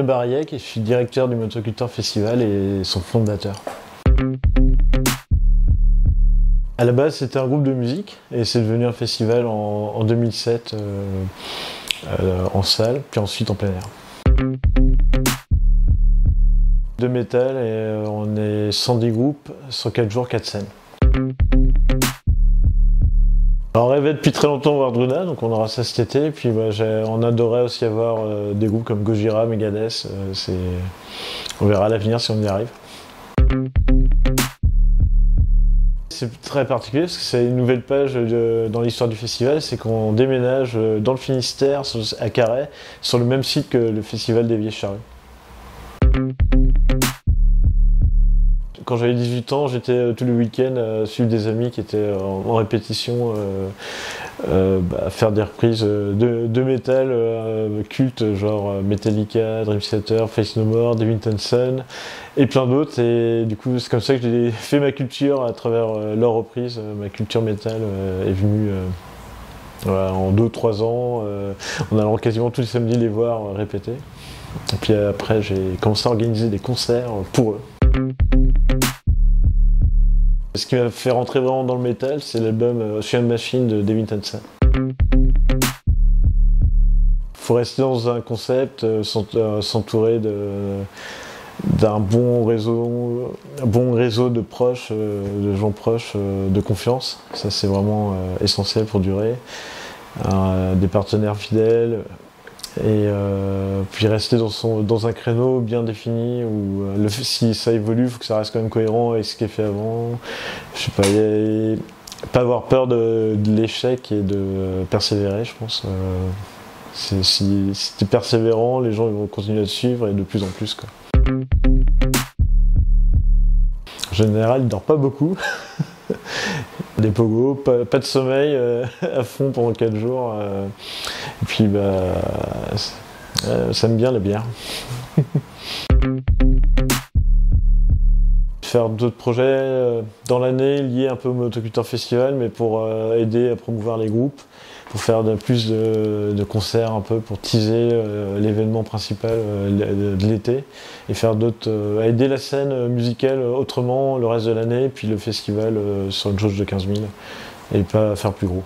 Le Bariec et je suis directeur du Motoculteur Festival et son fondateur. À la base, c'était un groupe de musique et c'est devenu un festival en 2007 en salle, puis ensuite en plein air. De métal et on est 110 groupes sur 4 jours, 4 scènes. Alors, on rêvait depuis très longtemps voir Druna, donc on aura ça cet été. Et puis on adorait aussi avoir des groupes comme Gojira, Megadeth. On verra à l'avenir si on y arrive. C'est très particulier parce que c'est une nouvelle page dans l'histoire du festival, c'est qu'on déménage dans le Finistère, à Carhaix, sur le même site que le festival des Vieilles Charrues. Quand j'avais 18 ans, j'étais tous les week-ends à suivre des amis qui étaient en répétition, à faire des reprises de métal cultes, genre Metallica, Dream Theater, Faith No More, Devin Townsend et plein d'autres. Et du coup, c'est comme ça que j'ai fait ma culture à travers leurs reprises. Ma culture métal est venue en 2-3 ans, en allant quasiment tous les samedis les voir répéter. Et puis après, j'ai commencé à organiser des concerts pour eux. Ce qui m'a fait rentrer vraiment dans le métal, c'est l'album Ocean Machine de Devin Townsend. Faut rester dans un concept, s'entourer d'un bon réseau de proches, de gens proches, de confiance. Ça, c'est vraiment essentiel pour durer. Des partenaires fidèles. Et puis rester dans un créneau bien défini où si ça évolue, il faut que ça reste quand même cohérent avec ce qui est fait avant. Je sais pas, pas avoir peur de l'échec et de persévérer, je pense. Si tu es persévérant, les gens ils vont continuer à te suivre et de plus en plus, quoi. En général, il dort pas beaucoup. Des pogos, pas de sommeil à fond pendant 4 jours. Et puis ça aime bien la bière. Faire d'autres projets dans l'année liés un peu au Motoculteur Festival, mais pour aider à promouvoir les groupes, pour faire plus de concerts un peu, pour teaser l'événement principal de l'été, et faire d'autres, aider la scène musicale autrement le reste de l'année, puis le festival sur une jauge de 15 000, et pas faire plus gros.